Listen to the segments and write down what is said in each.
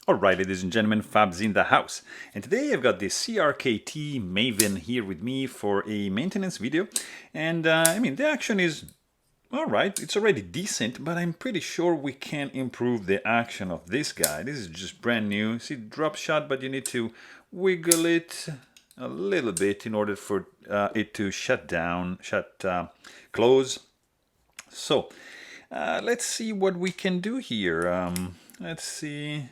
Alright, ladies and gentlemen, Fab's in the house. And today I've got the CRKT Maven here with me for a maintenance video. And I mean, the action is alright, it's already decent, but I'm pretty sure we can improve the action of this guy. This is just brand new. See, drop shot, but you need to wiggle it a little bit in order for it to close. So, let's see what we can do here. Let's see.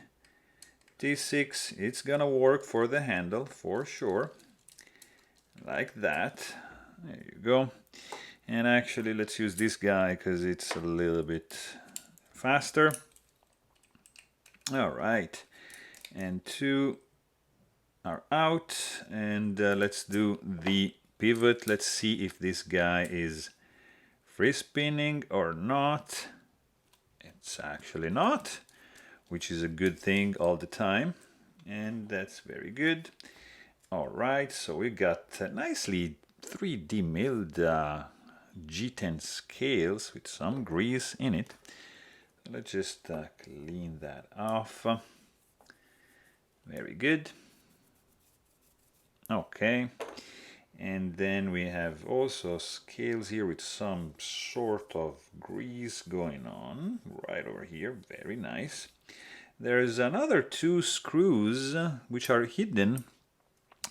D6, it's gonna work for the handle for sure, like that. There you go. And actually, let's use this guy because it's a little bit faster. All right, and 2 are out, and let's do the pivot. Let's see if this guy is free spinning or not. It's actually not, which is a good thing all the time, and that's very good. All right, so we got nicely 3D milled G10 scales with some grease in it. Let's just clean that off. Very good. Okay, and then we have also scales here with some sort of grease going on right over here. Very nice. There's another 2 screws which are hidden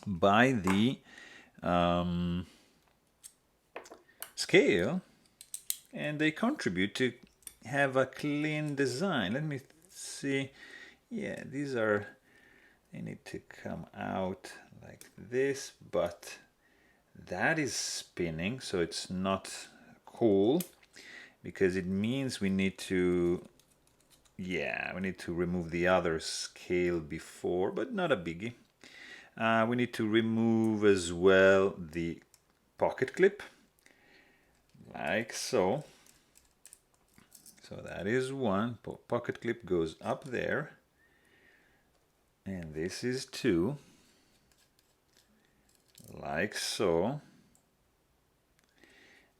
by the scale, and they contribute to have a clean design. Let me see. Yeah, they need to come out like this, but that is spinning, so it's not cool because it means we need to remove the other scale before, but not a biggie. We need to remove as well the pocket clip, like so. So that is one. Pocket clip goes up there, and this is 2, like so.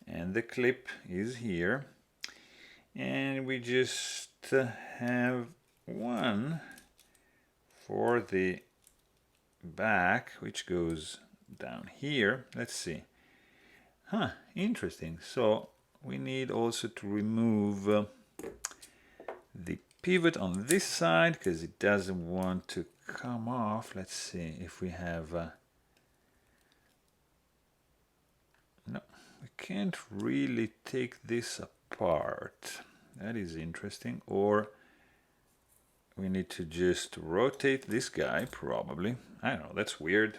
And the clip is here, and we just have one for the back, which goes down here. Let's see. Interesting. So we need also to remove the pivot on this side because it doesn't want to come off. Let's see if we have no, we can't really take this apart. That is interesting. Or we need to just rotate this guy, probably. I don't know, that's weird.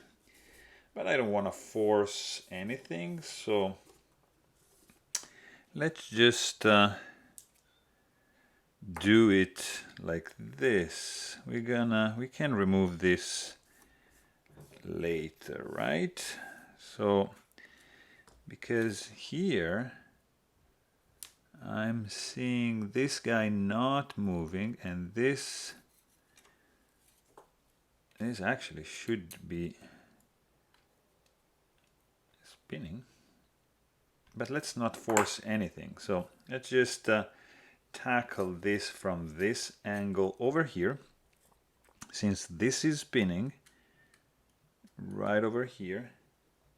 But I don't want to force anything, so let's just do it like this. We can remove this later, right? So, because here I'm seeing this guy not moving, and this actually should be spinning, but let's not force anything. So let's just tackle this from this angle over here, since this is spinning right over here.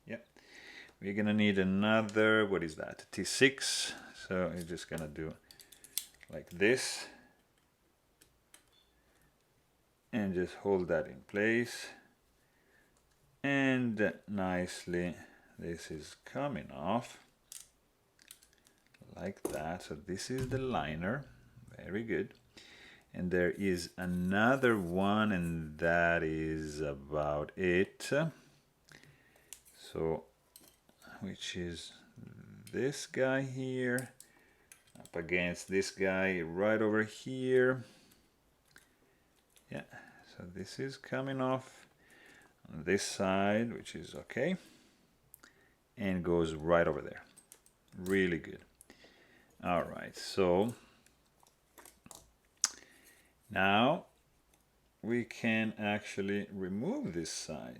Yeah, we're gonna need another, what is that, T6. So we're just gonna do like this and just hold that in place, and nicely this is coming off like that. So this is the liner. Very good. And there is another one, and that is about it. So, which is this guy here up against this guy right over here. Yeah, so this is coming off on this side, which is okay, and goes right over there. Really good. All right, so now we can actually remove this side,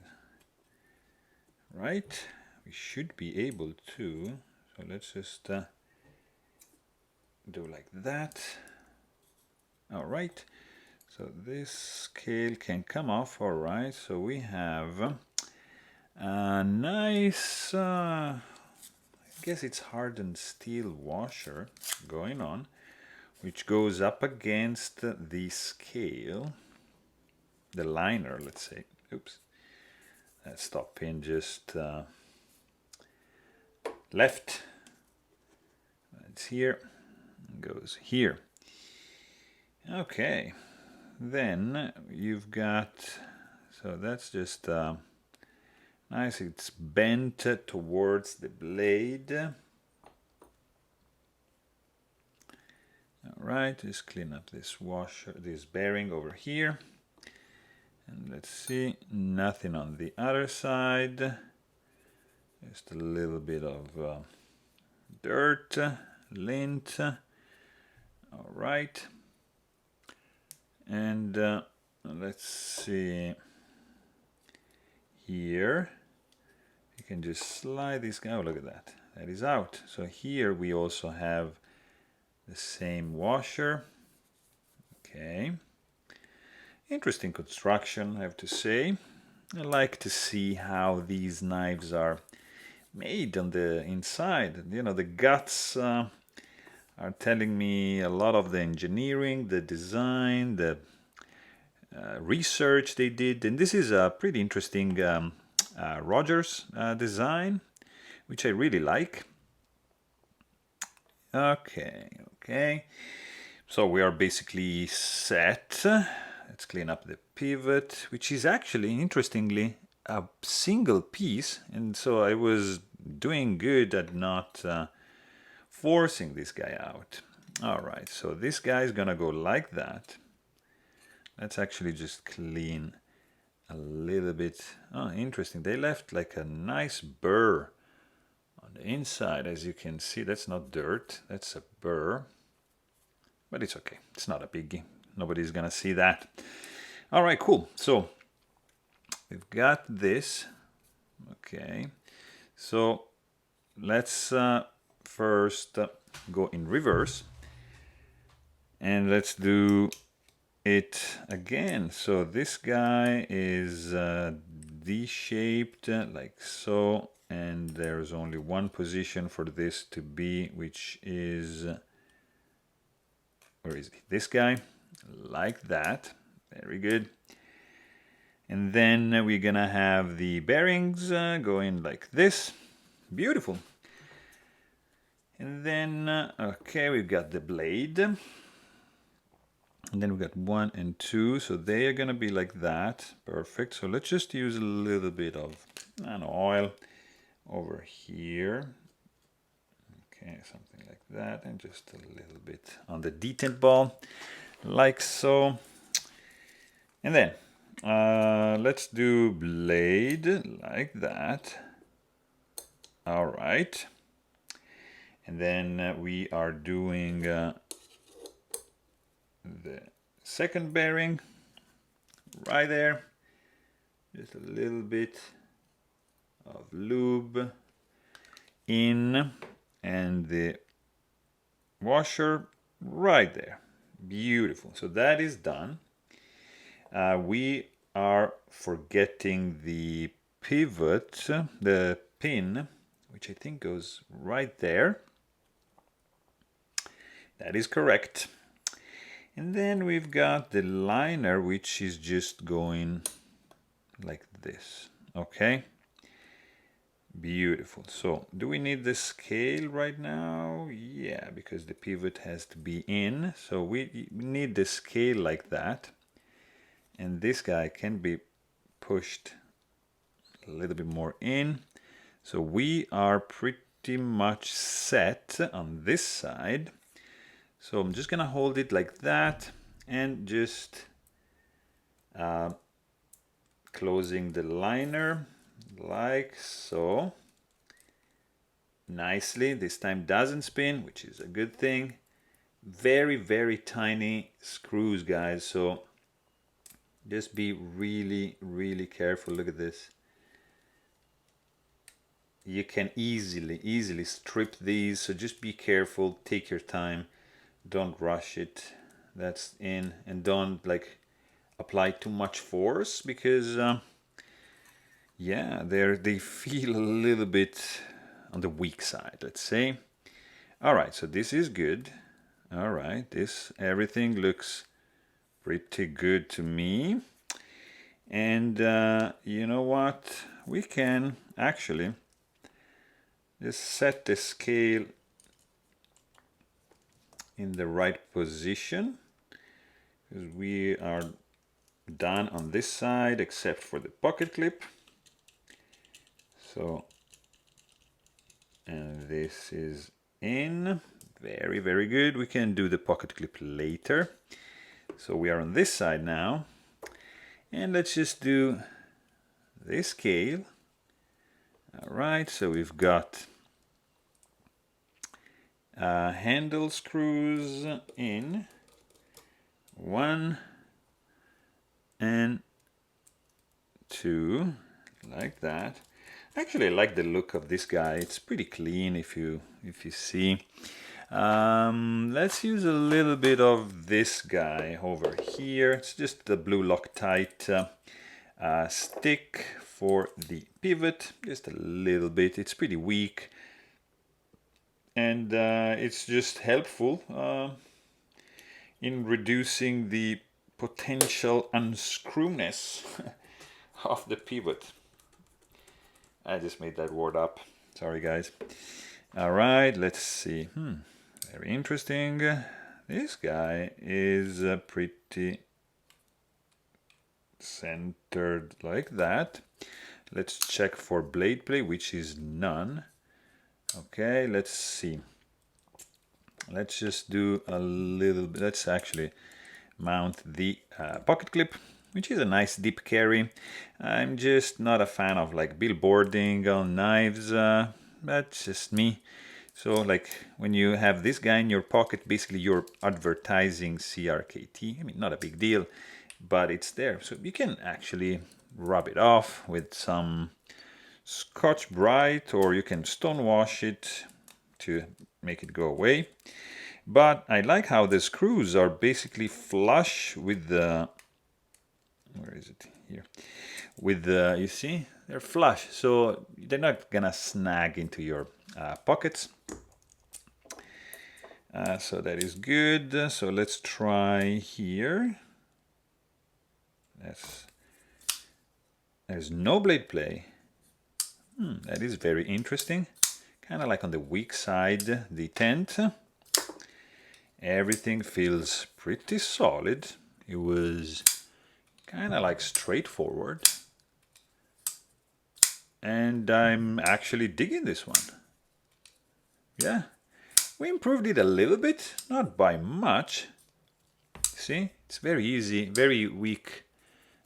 right? We should be able to. So let's just do like that. All right, So this scale can come off, all right. So we have a nice, I guess it's hardened steel washer going on, which goes up against the scale, the liner, let's say. Oops, that stop pin just left. It's here, goes here. Okay, then you've got, so that's just nice, it's bent towards the blade. Alright, just clean up this washer, this bearing over here. And let's see, nothing on the other side. Just a little bit of dirt, lint. Alright. And let's see here. You can just slide this guy. Oh, look at that. That is out. So here we also have the same washer. Okay. Interesting construction, I have to say. I like to see how these knives are made on the inside. You know, the guts are telling me a lot of the engineering, the design, the research they did. And this is a pretty interesting Rogers design, which I really like. Okay. So we are basically set. Let's clean up the pivot, which is actually, interestingly, a single piece. And so I was doing good at not forcing this guy out. All right, so this guy is gonna go like that. Let's actually just clean a little bit. Oh, interesting. They left like a nice burr on the inside. As you can see, that's not dirt, that's a burr. But it's okay, it's not a biggie. Nobody's gonna see that. All right, cool. So we've got this. Okay, so let's first go in reverse. And let's do it again. So this guy is D-shaped like so, and there's only one position for this to be, which is, where is it? This guy, like that. Very good. And then we're gonna have the bearings going like this. Beautiful. And then, okay, we've got the blade. And then we've got 1 and 2, so they are gonna be like that. Perfect. So let's just use a little bit of oil over here. Okay, something like that, and just a little bit on the detent ball, like so. And then let's do blade like that. All right. And then we are doing the second bearing right there. Just a little bit of lube in, and the washer right there. Beautiful. So that is done. We are forgetting the pivot, the pin, which I think goes right there. That is correct. And then we've got the liner, which is just going like this. Okay. Beautiful. So do we need the scale right now? Yeah, because the pivot has to be in. So we need the scale like that. And this guy can be pushed a little bit more in. So we are pretty much set on this side. So I'm just gonna hold it like that and just closing the liner like so. Nicely. This time doesn't spin, which is a good thing. Very, very tiny screws, guys. So just be really, really careful. Look at this. You can easily strip these, so just be careful, take your time, don't rush it. that's in, and don't like apply too much force, because yeah, they feel a little bit on the weak side, let's say. All right, so this is good. All right, everything looks pretty good to me. And you know what? We can actually just set the scale in the right position, because we are done on this side except for the pocket clip. So, and this is in. Very, very good. We can do the pocket clip later. So we are on this side now. And let's just do this scale. All right, so we've got handle screws in. 1 and 2, like that. Actually, I like the look of this guy. It's pretty clean if you see. Let's use a little bit of this guy over here. It's just the blue Loctite stick for the pivot, just a little bit. It's pretty weak, and it's just helpful in reducing the potential unscrewness of the pivot. I just made that word up. Sorry, guys. All right, let's see. Very interesting. This guy is pretty centered like that. Let's check for blade play, which is none. Okay, let's see. Let's just do a little bit. Let's actually mount the pocket clip, which is a nice deep carry. I'm just not a fan of like billboarding on knives. That's just me. So like when you have this guy in your pocket, basically you're advertising CRKT. I mean, not a big deal, but it's there. So you can actually rub it off with some Scotch-Brite, or you can stonewash it to make it go away. But I like how the screws are basically flush with the, where is it? Here. With the, you see, they're flush, so they're not gonna snag into your pockets. So that is good. So let's try here. There's no blade play. That is very interesting. Kind of like on the weak side, the tent. Everything feels pretty solid. It was kind of like straightforward. And I'm actually digging this one. Yeah, we improved it a little bit, not by much. See, it's very easy, very weak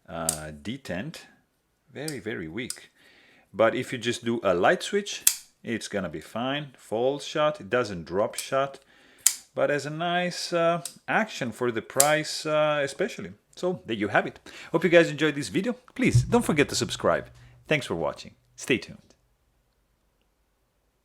detent. Very, very weak. But if you just do a light switch, it's gonna be fine. Falls shut, it doesn't drop shut, but as a nice action for the price especially. So there you have it. Hope you guys enjoyed this video. Please don't forget to subscribe. Thanks for watching. Stay tuned.